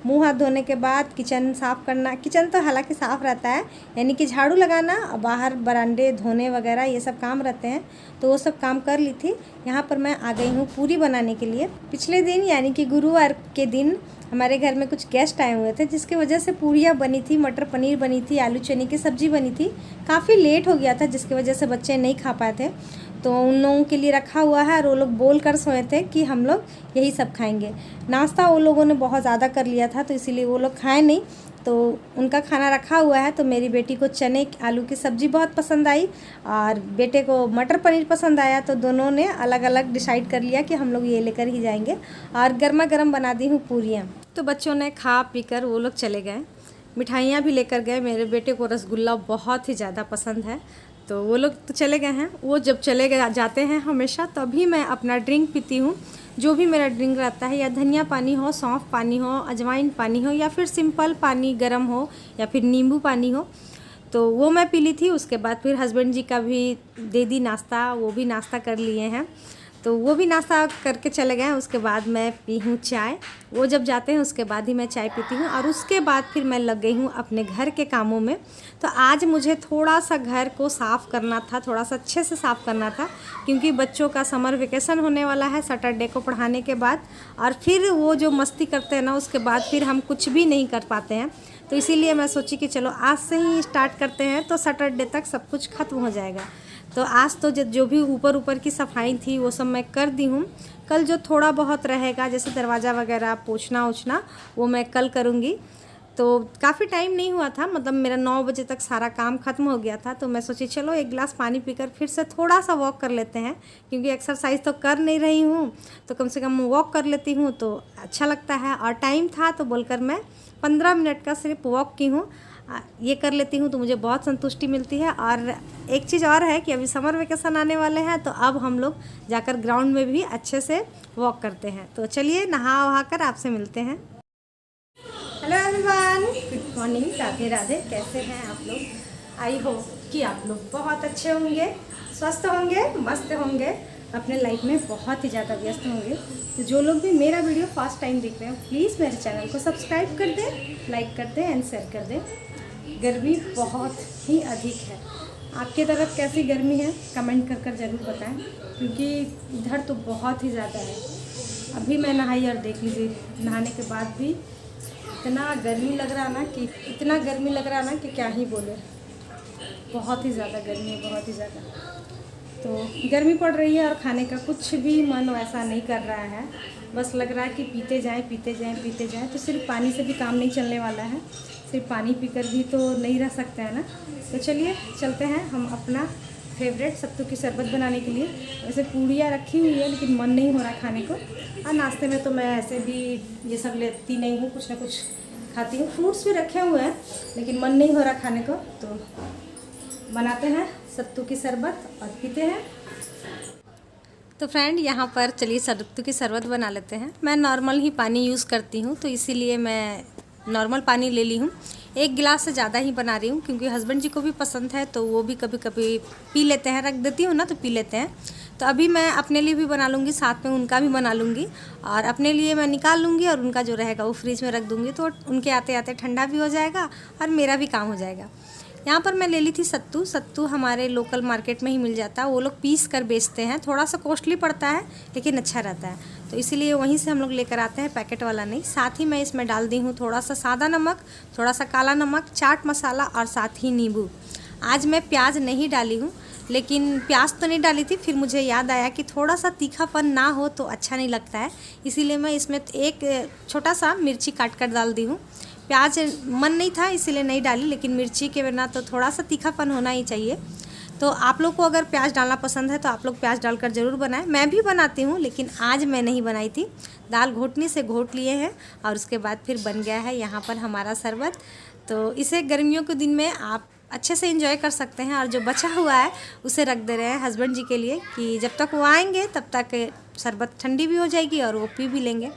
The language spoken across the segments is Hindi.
मुंह हाथ धोने के बाद किचन साफ़ करना, किचन तो हालांकि साफ़ रहता है, यानी कि झाड़ू लगाना, बाहर बरांडे धोने वगैरह ये सब काम रहते हैं, तो वो सब काम कर ली थी। यहाँ पर मैं आ गई हूँ पूरी बनाने के लिए। पिछले दिन यानी कि गुरुवार के दिन हमारे घर में कुछ गेस्ट आए हुए थे, जिसकी वजह से पूरियाँ बनी थी, मटर पनीर बनी थी, आलू चने की सब्ज़ी बनी थी। काफ़ी लेट हो गया था जिसकी वजह से बच्चे नहीं खा पाए थे, तो उन लोगों के लिए रखा हुआ है और वो लोग बोल कर सोए थे कि हम लोग यही सब खाएंगे। नाश्ता वो लोगों ने बहुत ज़्यादा कर लिया था, तो इसीलिए वो लोग खाए नहीं, तो उनका खाना रखा हुआ है। तो मेरी बेटी को चने आलू की सब्ज़ी बहुत पसंद आई और बेटे को मटर पनीर पसंद आया, तो दोनों ने अलग अलग डिसाइड कर लिया कि हम लोग ये लेकर ही जाएंगे। और गर्मा गर्म बना दी हूँ पूरियाँ। तो बच्चों ने खा पी कर वो लोग चले गए, मिठाइयाँ भी लेकर गए। मेरे बेटे को रसगुल्ला बहुत ही ज़्यादा पसंद है, तो वो लोग तो चले गए हैं। वो जब चले गए जाते हैं हमेशा, तभी मैं अपना ड्रिंक पीती हूँ। जो भी मेरा ड्रिंक रहता है, या धनिया पानी हो, सौंफ पानी हो, अजवाइन पानी हो, या फिर सिंपल पानी गर्म हो, या फिर नींबू पानी हो, तो वो मैं पी ली थी। उसके बाद फिर हस्बैंड जी का भी दे दी नाश्ता, वो भी नाश्ता कर लिए हैं, तो वो भी नाश्ता करके चले गए। उसके बाद मैं पी हूँ चाय। वो जब जाते हैं उसके बाद ही मैं चाय पीती हूँ, और उसके बाद फिर मैं लग गई हूँ अपने घर के कामों में। तो आज मुझे थोड़ा सा घर को साफ़ करना था, थोड़ा सा अच्छे से साफ़ करना था, क्योंकि बच्चों का समर वेकेशन होने वाला है सैटरडे को पढ़ाने के बाद, और फिर वो जो मस्ती करते हैं ना, उसके बाद फिर हम कुछ भी नहीं कर पाते हैं। तो इसीलिए मैं सोची कि चलो आज से ही स्टार्ट करते हैं, तो सैटरडे तक सब कुछ ख़त्म हो जाएगा। तो आज तो जो भी ऊपर की सफाई थी वो सब मैं कर दी हूँ। कल जो थोड़ा बहुत रहेगा, जैसे दरवाज़ा वगैरह पोंछना ओछना, वो मैं कल करूँगी। तो काफ़ी टाइम नहीं हुआ था, मतलब मेरा 9 बजे तक सारा काम ख़त्म हो गया था। तो मैं सोची चलो एक गिलास पानी पीकर फिर से थोड़ा सा वॉक कर लेते हैं, क्योंकि एक्सरसाइज तो कर नहीं रही हूँ, तो कम से कम वॉक कर लेती हूँ तो अच्छा लगता है। और टाइम था तो बोलकर मैं 15 मिनट का सिर्फ वॉक की हूँ, ये कर लेती हूँ तो मुझे बहुत संतुष्टि मिलती है। और एक चीज़ और है कि अभी समर वेकेशन आने वाले हैं, तो अब हम लोग जाकर ग्राउंड में भी अच्छे से वॉक करते हैं। तो चलिए नहा वहा कर आपसे मिलते हैं। Hello everyone, good morning, Radhe Radhe. कैसे हैं आप लोग? आई होप कि आप लोग बहुत अच्छे होंगे, स्वस्थ होंगे, मस्त होंगे, अपने लाइफ में बहुत ही ज़्यादा व्यस्त होंगे। तो जो लोग भी मेरा वीडियो फर्स्ट टाइम देख रहे हैं, प्लीज़ मेरे चैनल को सब्सक्राइब कर दें, लाइक कर दें एंड शेयर कर दें। गर्मी बहुत ही अधिक है। आपके तरफ कैसी गर्मी है कमेंट कर ज़रूर बताएं, क्योंकि इधर तो बहुत ही ज़्यादा है। अभी मैं नहाई और देख लीजिए, नहाने के बाद भी इतना गर्मी लग रहा ना कि क्या ही बोले। बहुत ही ज़्यादा गर्मी है, बहुत ही ज़्यादा। तो गर्मी पड़ रही है और खाने का कुछ भी मन वैसा नहीं कर रहा है, बस लग रहा है कि पीते जाएं। तो सिर्फ पानी से भी काम नहीं चलने वाला है, सिर्फ पानी पीकर भी तो नहीं रह सकते हैं ना। तो चलिए चलते हैं हम अपना फेवरेट सत्तू की शरबत बनाने के लिए। वैसे पूड़ियाँ रखी हुई है, लेकिन मन नहीं हो रहा खाने को। और नाश्ते में तो मैं ऐसे भी ये सब लेती नहीं हूँ, कुछ ना कुछ खाती हूँ। फ्रूट्स भी रखे हुए हैं, लेकिन मन नहीं हो रहा खाने को, तो बनाते हैं सत्तू की शरबत और पीते हैं। तो फ्रेंड, यहाँ पर चलिए सत्तू की शरबत बना लेते हैं। मैं नॉर्मल ही पानी यूज़ करती हूँ, तो इसीलिए मैं नॉर्मल पानी ले ली हूँ। 1 गिलास से ज़्यादा ही बना रही हूँ, क्योंकि हस्बैंड जी को भी पसंद है, तो वो भी कभी कभी पी लेते हैं, रख देती हूँ ना तो पी लेते हैं। तो अभी मैं अपने लिए भी बना लूँगी, साथ में उनका भी बना लूँगी, और अपने लिए मैं निकाल लूँगी और उनका जो रहेगा वो फ्रिज में रख दूँगी, तो उनके आते आते ठंडा भी हो जाएगा और मेरा भी काम हो जाएगा। यहाँ पर मैं ले ली थी सत्तू हमारे लोकल मार्केट में ही मिल जाता है, वो लोग पीस कर बेचते हैं। थोड़ा सा कॉस्टली पड़ता है, लेकिन अच्छा रहता है, तो इसीलिए वहीं से हम लोग लेकर आते हैं, पैकेट वाला नहीं। साथ ही मैं इसमें डाल दी हूँ थोड़ा सा सादा नमक, थोड़ा सा काला नमक, चाट मसाला और साथ ही नींबू। आज मैं प्याज नहीं डाली हूँ, लेकिन प्याज तो नहीं डाली थी, फिर मुझे याद आया कि थोड़ा सा तीखापन ना हो तो अच्छा नहीं लगता है, इसीलिए मैं इसमें एक छोटा सा मिर्ची काट कर डाल दी हूँ। प्याज मन नहीं था इसीलिए नहीं डाली, लेकिन मिर्ची के बिना तो थोड़ा सा तीखापन होना ही चाहिए। तो आप लोग को अगर प्याज डालना पसंद है तो आप लोग प्याज डालकर ज़रूर बनाएं। मैं भी बनाती हूँ, लेकिन आज मैं नहीं बनाई थी। दाल घोटनी से घोट लिए हैं और उसके बाद फिर बन गया है यहाँ पर हमारा शरबत। तो इसे गर्मियों के दिन में आप अच्छे से एंजॉय कर सकते हैं, और जो बचा हुआ है उसे रख दे रहे हैं हस्बैंड जी के लिए, कि जब तक वो आएंगे तब तक शरबत ठंडी भी हो जाएगी और वो पी भी लेंगे।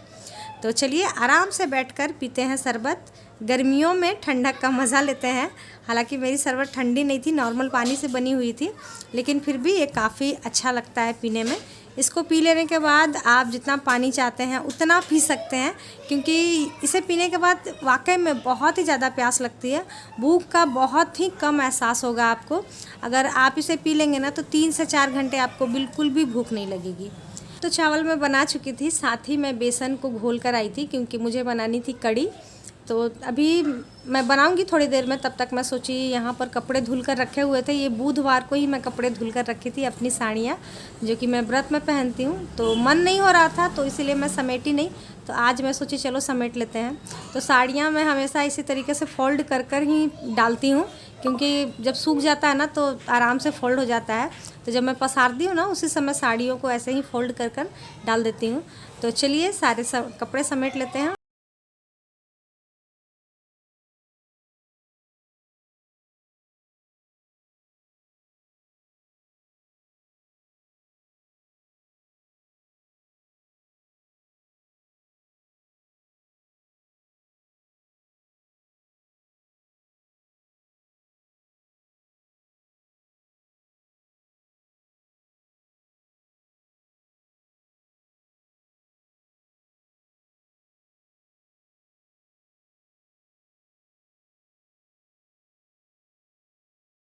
तो चलिए आराम से बैठकर पीते हैं शरबत, गर्मियों में ठंडक का मज़ा लेते हैं। हालांकि मेरी शरबत ठंडी नहीं थी, नॉर्मल पानी से बनी हुई थी, लेकिन फिर भी ये काफ़ी अच्छा लगता है पीने में, इसको पी लेने के बाद आप जितना पानी चाहते हैं उतना पी सकते हैं, क्योंकि इसे पीने के बाद वाकई में बहुत ही ज़्यादा प्यास लगती है। भूख का बहुत ही कम एहसास होगा आपको। अगर आप इसे पी लेंगे ना तो 3 से 4 घंटे आपको बिल्कुल भी भूख नहीं लगेगी। तो चावल मैं बना चुकी थी, साथ ही मैं बेसन को घोल कर आई थी क्योंकि मुझे बनानी थी कड़ी। तो अभी मैं बनाऊंगी थोड़ी देर में, तब तक मैं सोची यहाँ पर कपड़े धुल कर रखे हुए थे। ये बुधवार को ही मैं कपड़े धुल कर रखी थी, अपनी साड़ियाँ जो कि मैं व्रत में पहनती हूँ। तो मन नहीं हो रहा था तो इसीलिए मैं समेटी नहीं, तो आज मैं सोची चलो समेट लेते हैं। तो साड़ियाँ मैं हमेशा इसी तरीके से फ़ोल्ड कर कर ही डालती हूँ, क्योंकि जब सूख जाता है ना तो आराम से फ़ोल्ड हो जाता है। तो जब मैं पसारती हूँ ना उसी समय साड़ियों को ऐसे ही फ़ोल्ड कर कर डाल देती हूँ। तो चलिए सारे कपड़े समेट लेते हैं।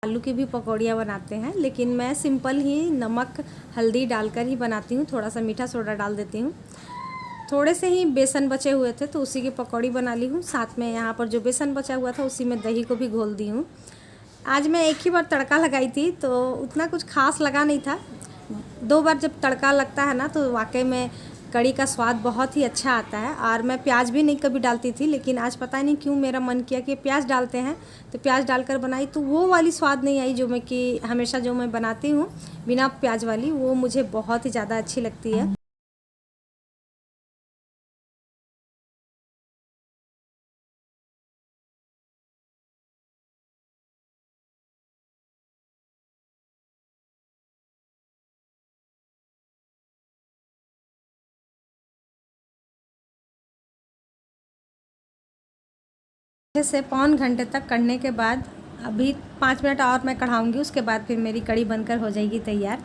आलू की भी पकौड़ियाँ बनाते हैं, लेकिन मैं सिंपल ही नमक हल्दी डालकर ही बनाती हूँ। थोड़ा सा मीठा सोडा डाल देती हूँ। थोड़े से ही बेसन बचे हुए थे तो उसी की पकौड़ी बना ली हूँ। साथ में यहाँ पर जो बेसन बचा हुआ था उसी में दही को भी घोल दी हूँ। आज मैं एक ही बार तड़का लगाई थी तो उतना कुछ खास लगा नहीं था। 2 बार जब तड़का लगता है ना तो वाकई में कड़ी का स्वाद बहुत ही अच्छा आता है। और मैं प्याज भी नहीं कभी डालती थी, लेकिन आज पता नहीं क्यों मेरा मन किया कि प्याज डालते हैं, तो प्याज डालकर बनाई तो वो वाली स्वाद नहीं आई जो मैं कि हमेशा जो मैं बनाती हूँ बिना प्याज वाली, वो मुझे बहुत ही ज़्यादा अच्छी लगती है। से 1 घंटे तक कढ़ने के बाद अभी 5 मिनट और मैं कढ़ाऊँगी, उसके बाद फिर मेरी कड़ी बनकर हो जाएगी तैयार।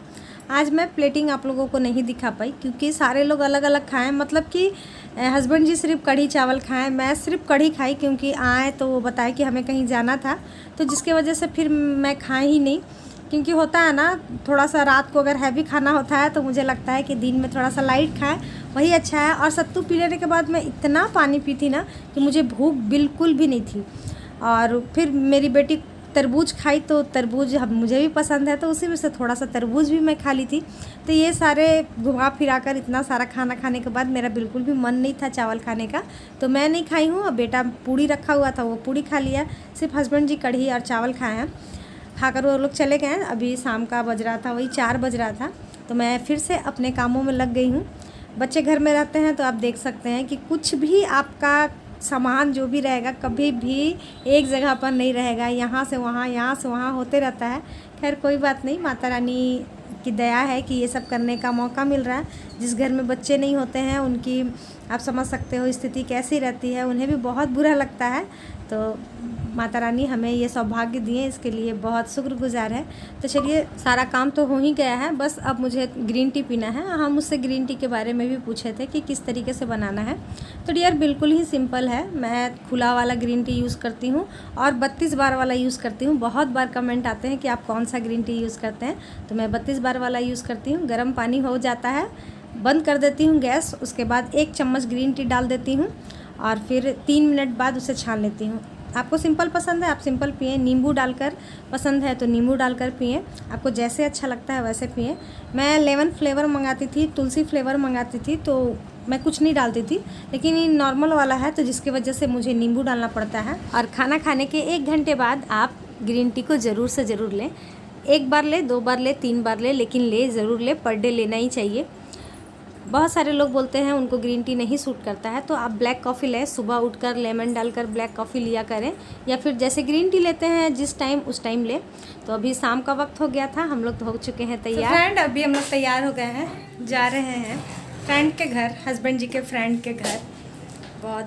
आज मैं प्लेटिंग आप लोगों को नहीं दिखा पाई क्योंकि सारे लोग अलग अलग खाएं, मतलब कि हस्बैंड जी सिर्फ कढ़ी चावल खाएं, मैं सिर्फ कढ़ी खाई क्योंकि आए तो वो बताए कि हमें कहीं जाना था, तो जिसके वजह से फिर मैं खाई ही नहीं। क्योंकि होता है ना, थोड़ा सा रात को अगर हैवी खाना होता है तो मुझे लगता है कि दिन में थोड़ा सा लाइट खाएं, वही अच्छा है। और सत्तू पी लेने के बाद मैं इतना पानी पी थी ना कि मुझे भूख बिल्कुल भी नहीं थी। और फिर मेरी बेटी तरबूज खाई तो तरबूज मुझे भी पसंद है, तो उसी में से थोड़ा सा तरबूज भी मैं खा ली थी। तो ये सारे घुमा फिरा कर इतना सारा खाना खाने के बाद मेरा बिल्कुल भी मन नहीं था चावल खाने का, तो मैं नहीं खाई हूँ। और बेटा पूड़ी रखा हुआ था वो पूड़ी खा लिया, सिर्फ हस्बैंड जी कढ़ी और चावल खाए हैं। खाकर वो लोग चले गए। अभी शाम का बज रहा था, वही 4 बज रहा था, तो मैं फिर से अपने कामों में लग गई हूँ। बच्चे घर में रहते हैं तो आप देख सकते हैं कि कुछ भी आपका सामान जो भी रहेगा कभी भी एक जगह पर नहीं रहेगा, यहाँ से वहाँ होते रहता है। खैर कोई बात नहीं, माता रानी की दया है कि ये सब करने का मौका मिल रहा है। जिस घर में बच्चे नहीं होते हैं उनकी आप समझ सकते हो स्थिति कैसी रहती है, उन्हें भी बहुत बुरा लगता है। तो माता रानी हमें ये सौभाग्य दिए, इसके लिए बहुत शुक्रगुजार है। तो चलिए सारा काम तो हो ही गया है, बस अब मुझे ग्रीन टी पीना है। हम उससे ग्रीन टी के बारे में भी पूछे थे कि किस तरीके से बनाना है। तो डियर बिल्कुल ही सिंपल है, मैं खुला वाला ग्रीन टी यूज़ करती हूँ और 32 बार वाला यूज़ करती हूँ। बहुत बार कमेंट आते हैं कि आप कौन सा ग्रीन टी यूज़ करते हैं, तो मैं 32 बार वाला यूज़ करती हूँ। गर्म पानी हो जाता है, बंद कर देती हूँ गैस, उसके बाद 1 चम्मच ग्रीन टी डाल देती हूँ और फिर 3 मिनट बाद उसे छान लेती हूँ। आपको सिंपल पसंद है आप सिंपल पिएं, नींबू डालकर पसंद है तो नींबू डालकर पिएं, आपको जैसे अच्छा लगता है वैसे पिएं। मैं लेमन फ्लेवर मंगाती थी, तुलसी फ्लेवर मंगाती थी, तो मैं कुछ नहीं डालती थी, लेकिन ये नॉर्मल वाला है तो जिसकी वजह से मुझे नींबू डालना पड़ता है। और खाना खाने के 1 घंटे बाद आप ग्रीन टी को ज़रूर से ज़रूर लें। 1 बार ले, 2 बार ले, 3 बार ले, लेकिन ले ज़रूर ले, पर डे लेना ही चाहिए। बहुत सारे लोग बोलते हैं उनको ग्रीन टी नहीं सूट करता है, तो आप ब्लैक कॉफ़ी लें, सुबह उठकर लेमन डालकर ब्लैक कॉफ़ी लिया करें, या फिर जैसे ग्रीन टी लेते हैं जिस टाइम उस टाइम लें। तो अभी शाम का वक्त हो गया था, हम लोग तो हो चुके हैं तैयार। फ्रेंड अभी हम लोग तैयार हो गए हैं, जा रहे हैं फ्रेंड के घर, हस्बैंड जी के फ्रेंड के घर। बहुत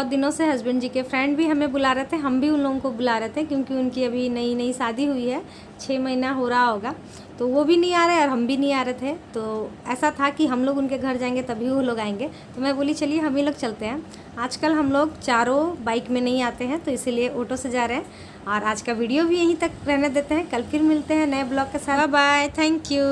दिनों से हस्बैंड जी के फ्रेंड भी हमें बुला रहे थे, हम भी उन लोगों को बुला रहे थे क्योंकि उनकी अभी नई नई शादी हुई है, 6 महीना हो रहा होगा, तो वो भी नहीं आ रहे और हम भी नहीं आ रहे थे। तो ऐसा था कि हम लोग उनके घर जाएंगे तभी वो लोग आएंगे, तो मैं बोली चलिए हम ही लोग चलते हैं। आजकल हम लोग चारों बाइक में नहीं आते हैं तो इसीलिए ऑटो से जा रहे हैं। और आज का वीडियो भी यहीं तक रहने देते हैं, कल फिर मिलते हैं नए ब्लॉग के साथ। Bye bye, thank you.